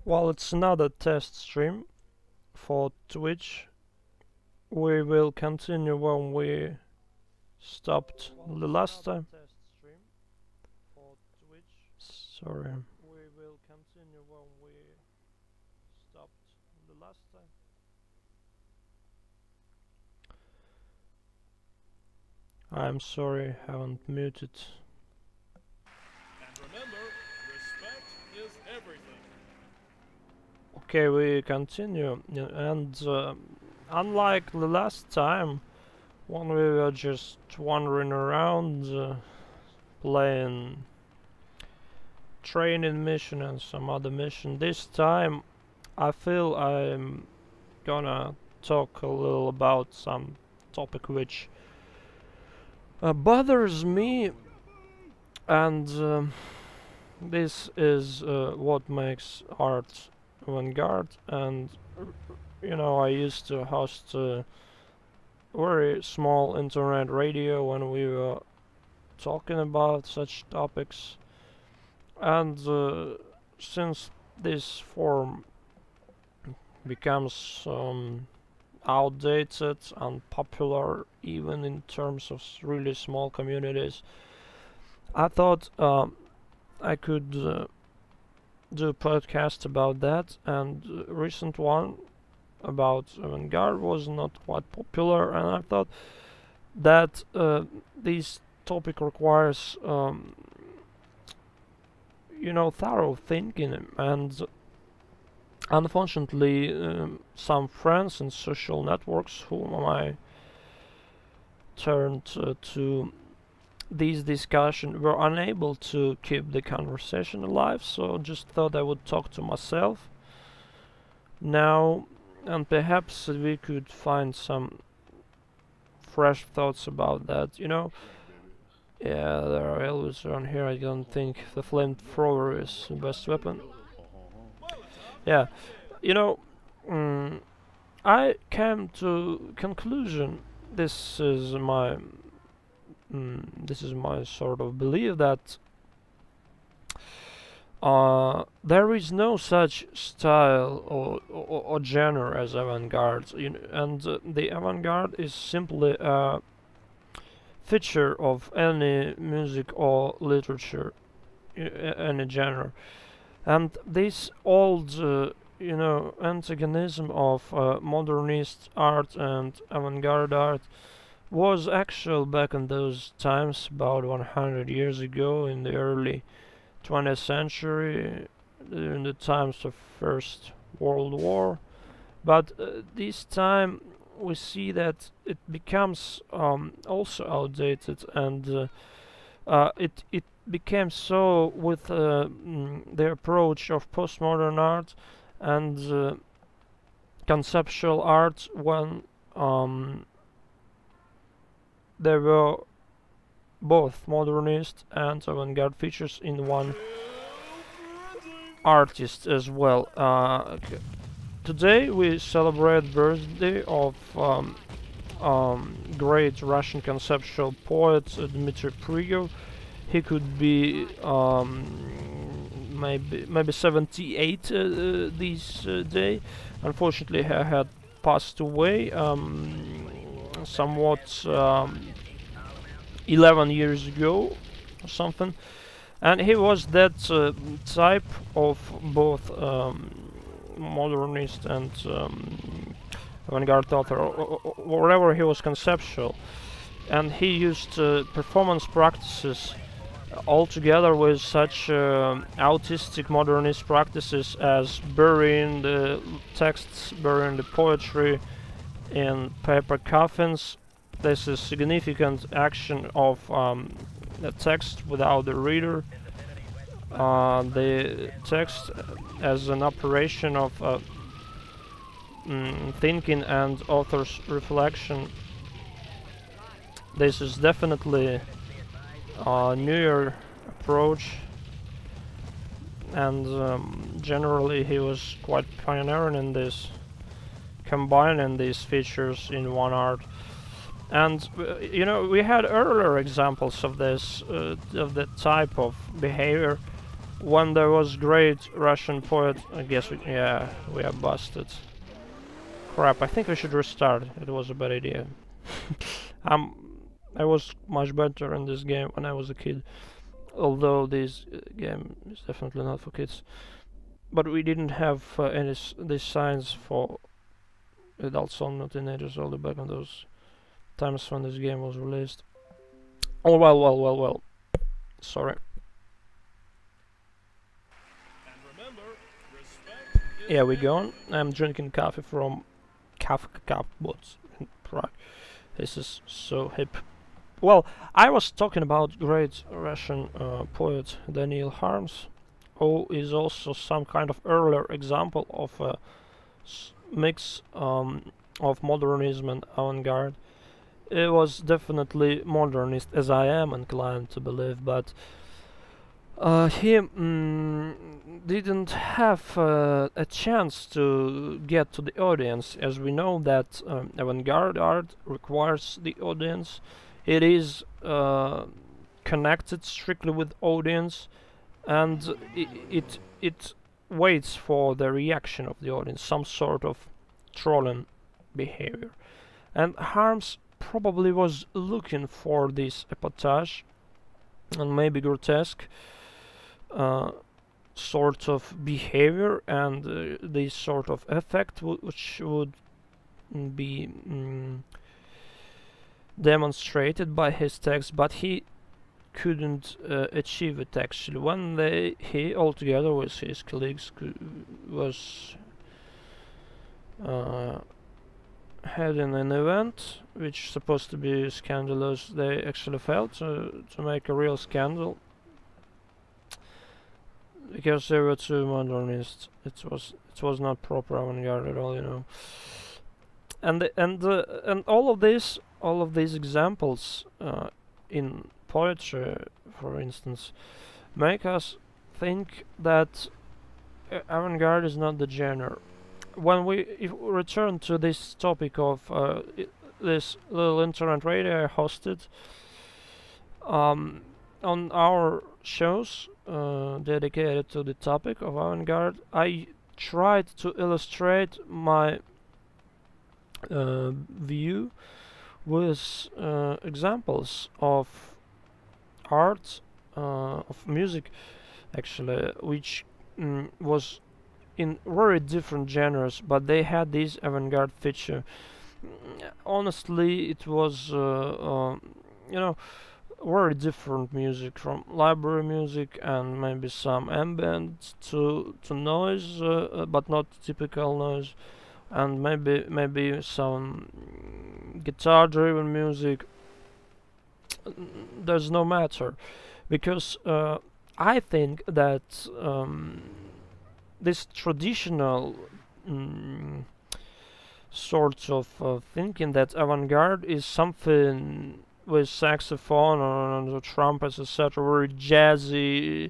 Well, it's another test stream for Twitch. We will continue when we stopped the last time. Sorry. We will continue when we stopped the last time. I'm sorry, haven't muted. And remember, respect is everything. Okay, we continue, and unlike the last time, when we were just wandering around, playing training mission and some other mission, this time I feel I'm gonna talk a little about some topic which bothers me, and this is what makes art avant-garde. And you know, I used to host a very small internet radio when we were talking about such topics, and since this form becomes outdated and popular even in terms of really small communities, I thought I could do a podcast about that, and recent one about avant-garde was not quite popular, and I thought that this topic requires you know, thorough thinking, and unfortunately some friends in social networks whom I turned to these discussions were unable to keep the conversation alive, so just thought I would talk to myself now, and perhaps we could find some fresh thoughts about that, you know. Yeah, there are always around here. I don't think the flamethrower is the best weapon. Yeah, you know, I came to conclusion. This is my sort of belief that there is no such style or genre as avant-garde, and the avant-garde is simply a feature of any music or literature, any genre. And this old, you know, antagonism of modernist art and avant-garde art was actual back in those times, about 100 years ago, in the early 20th century, during the times of First World War. But this time we see that it becomes also outdated, and it became so with the approach of postmodern art and conceptual art, when there were both modernist and avant-garde features in one artist as well. Today we celebrate birthday of great Russian conceptual poet Dmitry Prigov. He could be maybe 78 this day. Unfortunately, he had passed away somewhat 11 years ago or something, and he was that type of both modernist and avant-garde author, or wherever he was conceptual, and he used performance practices all together with such autistic modernist practices as burying the texts, burying the poetry in paper coffins. This is significant action of the text without the reader. The text as an operation of thinking and author's reflection. This is definitely a newer approach, and generally he was quite pioneering in this, combining these features in one art. And you know, we had earlier examples of this, of that type of behavior when there was great Russian poet. I guess we are busted. Crap, I think we should restart. It was a bad idea. um, I was much better in this game when I was a kid. Although this game is definitely not for kids. But we didn't have any these signs for adults only, not teenagers only back in those times when this game was released. Oh well. Sorry. And remember, respect is Yeah, we go on. everything. I'm drinking coffee from Kafka Woods in Prague. This is so hip. Well, I was talking about great Russian poet Daniel Harms, who is also some kind of earlier example of a mix of modernism and avant-garde. It was definitely modernist, as I am inclined to believe, but he didn't have a chance to get to the audience, as we know that avant-garde art requires the audience. It is connected strictly with audience, and it waits for the reaction of the audience, some sort of trolling behavior. And Harms probably was looking for this epotage and maybe grotesque sort of behavior and this sort of effect which would be demonstrated by his text, but he couldn't achieve it actually. One day he, altogether with his colleagues, was heading an event which supposed to be scandalous. They actually failed to make a real scandal because they were too modernist. It was not proper avant-garde at all, you know. And all of these examples in poetry, for instance, make us think that avant-garde is not the genre. When if we return to this topic of this little internet radio I hosted on our shows dedicated to the topic of avant-garde, I tried to illustrate my view with examples of art, of music, actually, which was in very different genres, but they had this avant-garde feature. Honestly, it was, you know, very different music, from library music and maybe some ambient to noise, but not typical noise, and maybe some guitar-driven music. Does no matter, because I think that this traditional sort of thinking that avant-garde is something with saxophone or the trumpets, etc., very jazzy.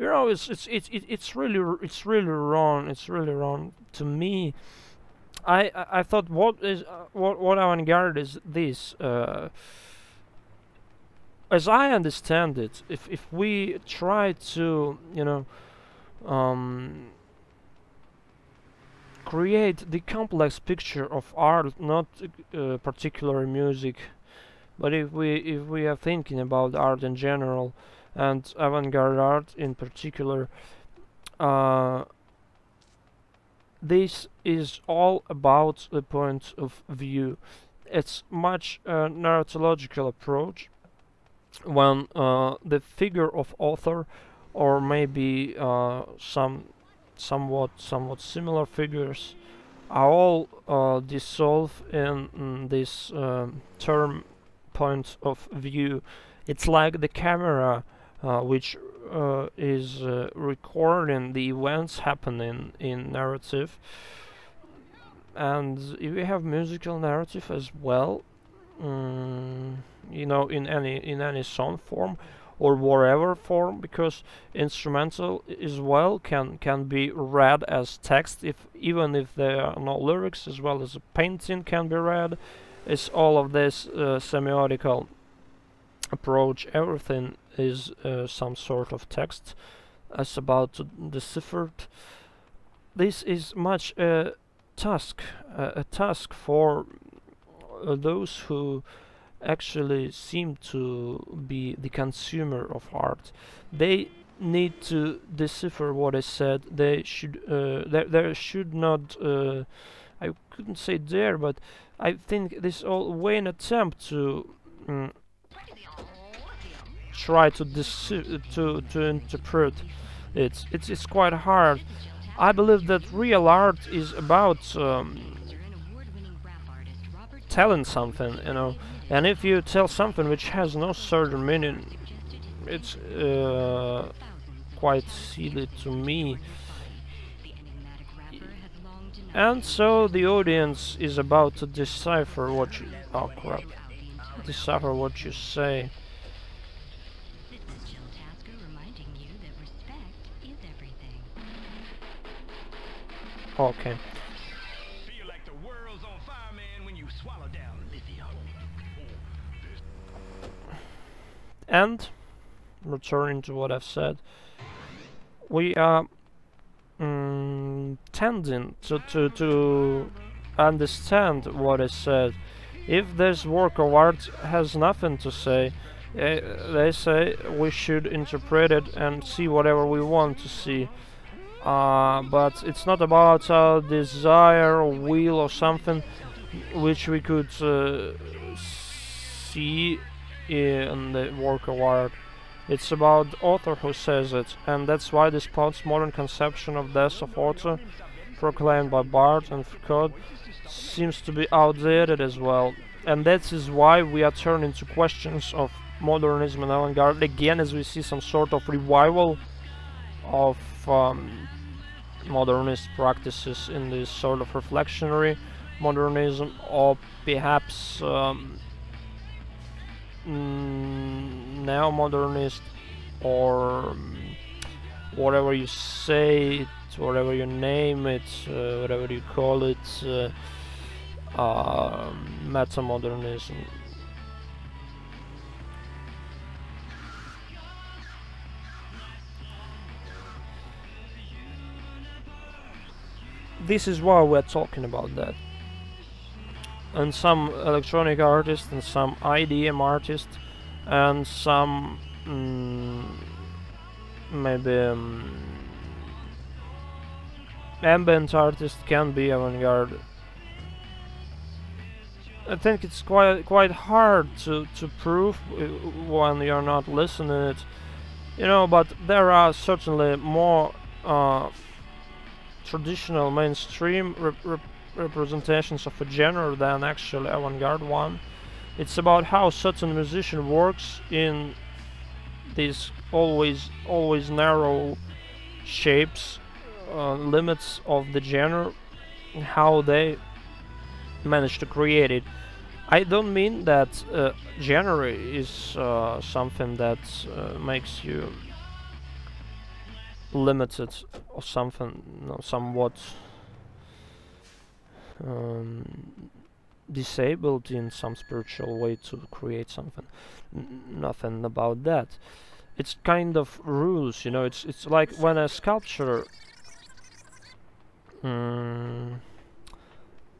You know, it's really wrong. It's really wrong to me. I thought, what avant-garde is this? As I understand it, if we try to, you know, create the complex picture of art, not particular music, but if we are thinking about art in general and avant-garde art in particular, this is all about the point of view. It's much narratological approach when the figure of author, or maybe somewhat similar figures, are all dissolved in this term point of view. It's like the camera which is recording the events happening in narrative, and if we have musical narrative as well, you know, in any song form or whatever form, because instrumental as well can be read as text, if even if there are no lyrics, as well as a painting can be read. It's all of this semiotical approach. Everything is some sort of text, as about to decipher. This is much a task for those who actually seem to be the consumer of art. They need to decipher what is said. They should there should not I couldn't say dare, but I think this all way an attempt to try to to interpret it. It's quite hard. I believe that real art is about telling something, you know. And if you tell something which has no certain meaning, it's quite silly to me. And so the audience is about to decipher what you... Oh crap. Decipher what you say. Okay. Feel like the world's on fire, man, when you swallow down lithium. And returning to what I've said, we are tending to understand what is said. If this work of art has nothing to say, they say we should interpret it and see whatever we want to see. But it's not about our desire or will or something which we could see in the work of art. It's about the author who says it, and that's why this postmodern conception of death of author, proclaimed by Barthes and Foucault, seems to be outdated as well. And that is why we are turning to questions of modernism and avant-garde again, as we see some sort of revival of modernist practices in this sort of reflectionary modernism, or perhaps neo-modernist, or whatever you say it, whatever you name it, whatever you call it, meta-modernism. This is why we're talking about that. And some electronic artists, and some IDM artists, and some maybe ambient artists can be avant-garde. I think it's quite hard to prove when you're not listening to it, you know. But there are certainly more traditional mainstream representations of a genre than actually avant-garde one. It's about how certain musician works in these always narrow shapes, limits of the genre, and how they manage to create it. I don't mean that genre is something that makes you limited or something, you know, somewhat disabled in some spiritual way to create something. Nothing about that. It's kind of rules, you know. It's like when a sculpture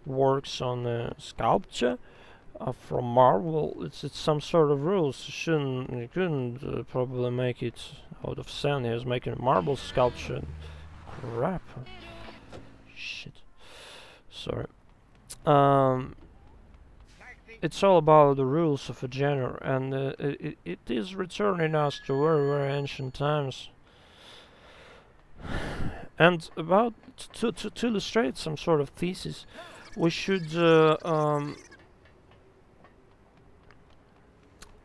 works on a sculpture from marble. It's some sort of rules. You couldn't probably make it out of sand. He was making a marble sculpture. Crap. Shit. Sorry. It's all about the rules of a genre, and it is returning us to very ancient times. And about to illustrate some sort of thesis, we should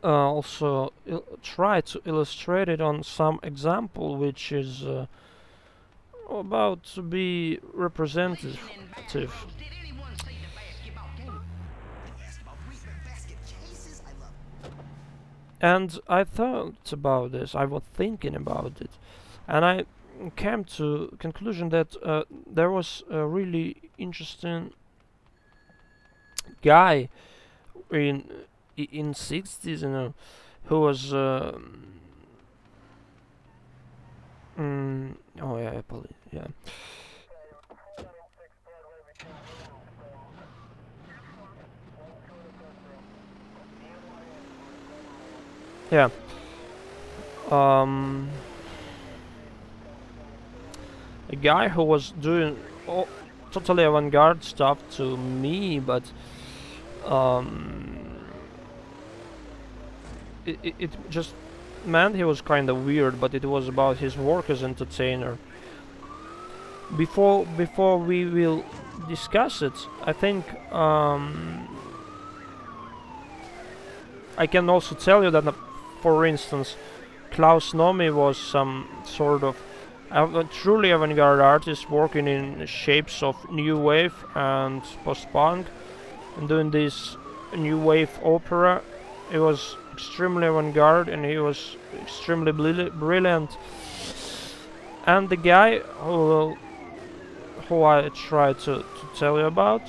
also try to illustrate it on some example which is about to be representative. And I thought about this, I was thinking about it, and I came to conclusion that there was a really interesting guy in 60s, you know, who was Oh yeah, yeah. Yeah. Um, a guy who was doing totally avant-garde stuff to me, but um, it just meant he was kind of weird. But it was about his work as entertainer. Before we will discuss it, I think I can also tell you that, for instance, Klaus Nomi was some sort of a truly avant-garde artist working in shapes of new wave and post-punk and doing this new wave opera. He was extremely avant-garde and he was extremely brilliant. And the guy who I try to tell you about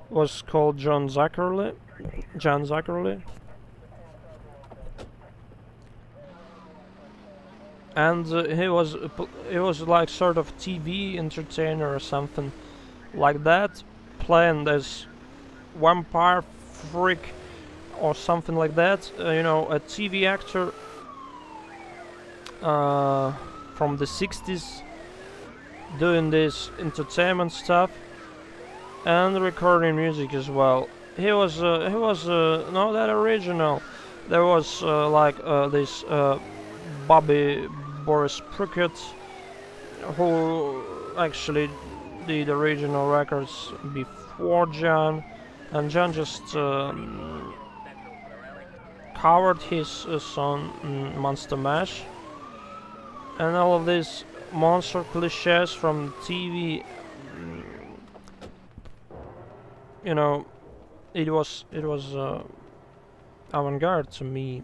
was called John Zackerley. And he was like sort of TV entertainer or something like that, playing as vampire freak or something like that. You know, a TV actor from the 60s doing this entertainment stuff and recording music as well. He was not that original. There was this Bobby Boris Prickett who actually did original records before John, and John just covered his song Monster Mash, and all of these monster cliches from TV. You know, it was avant-garde to me.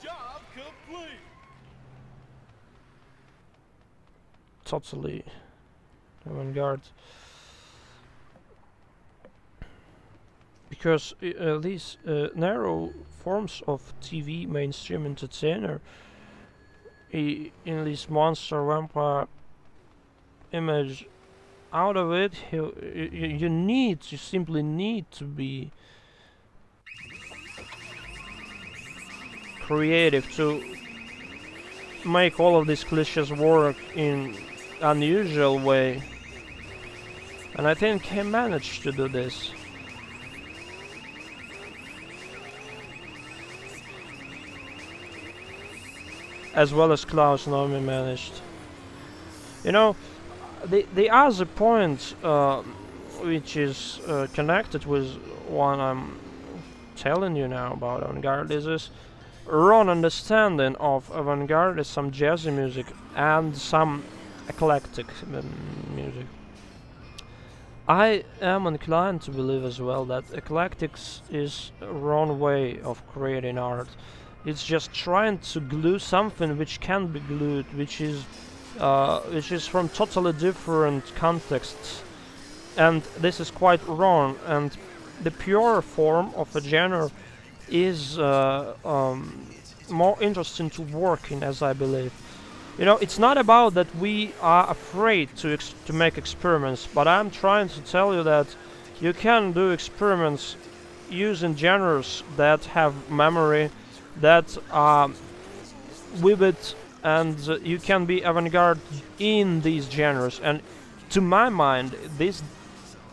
Job complete. Totally avant-garde. Because these narrow forms of TV mainstream entertainer in this monster vampire image, out of it you simply need to be creative to make all of these cliches work in unusual way, and I think he managed to do this. As well as Klaus Nomi managed. You know, the other point which is connected with one I'm telling you now about avant-garde is this wrong understanding of avant-garde as some jazzy music and some eclectic music. I am inclined to believe as well that eclectics is a wrong way of creating art. It's just trying to glue something which can't be glued, which is from totally different contexts, and this is quite wrong. And the pure form of a genre is more interesting to work in, as I believe. You know, it's not about that we are afraid to make experiments, but I'm trying to tell you that you can do experiments using genres that have memory, that are vivid, and you can be avant-garde in these genres. And to my mind, this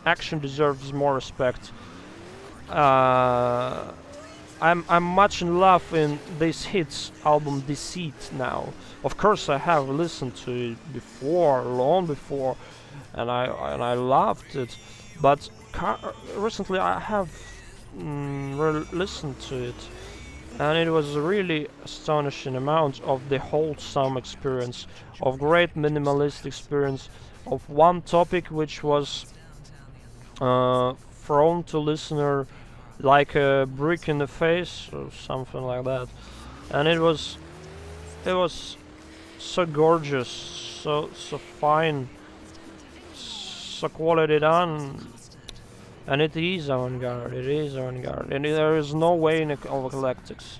action deserves more respect. I'm much in love in this Hits album Deceit now. Of course, I have listened to it before, long before, and I loved it. But recently, I have listened to it, and it was a really astonishing amount of the wholesome experience, of great minimalist experience, of one topic which was thrown to listener like a brick in the face or something like that. And it was so gorgeous, so fine, so quality done. And it is avant-garde, it is avant-garde, and there is no way in of eclectics.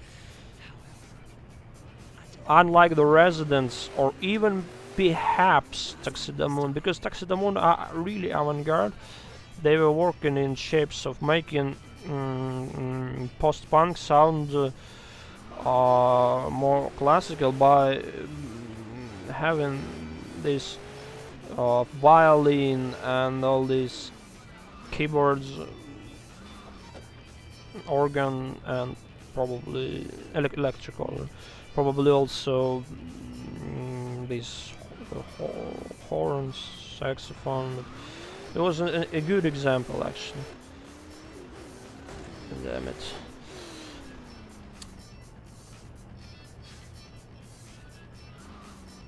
Unlike the Residents, or even perhaps Taxidermoon, because Taxidermoon are really avant-garde. They were working in shapes of making post-punk sound more classical by having this violin and all these keyboards, organ, and probably electrical, probably also these horns, saxophone. It was a good example, actually. Damn it.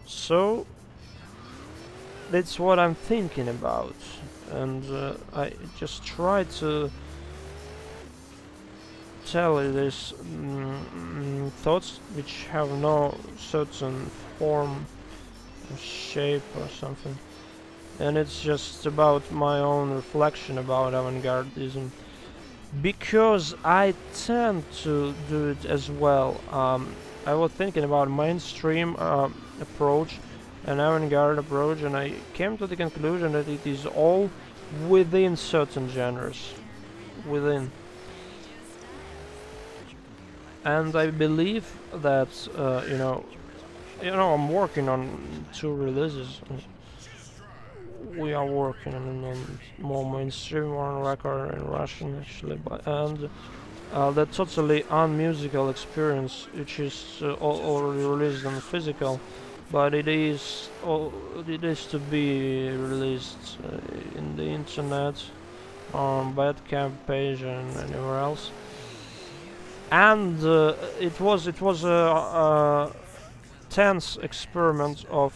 So that's what I'm thinking about, and I just try to tell you these thoughts which have no certain form or shape or something, and it's just about my own reflection about avant-gardism, because I tend to do it as well. I was thinking about mainstream approach and avant-garde approach, and I came to the conclusion that it is all within certain genres, within. And I believe that I'm working on 2 releases. We are working on more mainstream one record in Russian, actually, and the totally unmusical experience, which is already released on physical, but it is to be released in the internet, on Bandcamp page and anywhere else. And it was a tense experiment of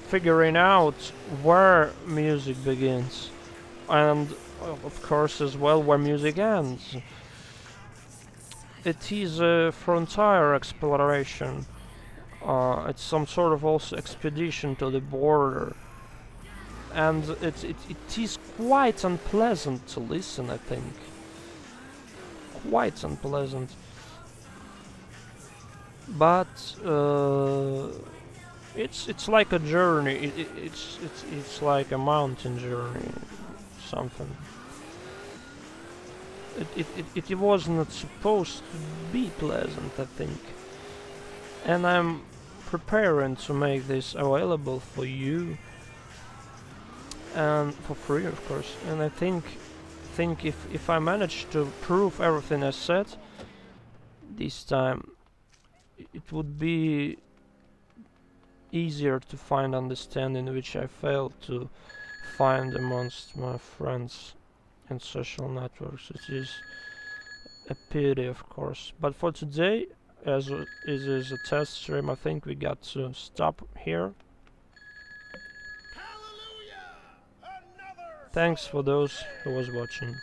figuring out where music begins, and of course as well where music ends. It is a frontier exploration. It's some sort of also expedition to the border, and it is quite unpleasant to listen, I think. Quite unpleasant. But it's like a journey. It's like a mountain journey, something. It wasn't supposed to be pleasant, I think. And I'm preparing to make this available for you, and for free, of course. And I think if I manage to prove everything I said this time, it would be easier to find understanding, which I failed to find amongst my friends and social networks. It is a pity, of course. But for today, as it is a test stream, I think we got to stop here. Thanks for those who was watching.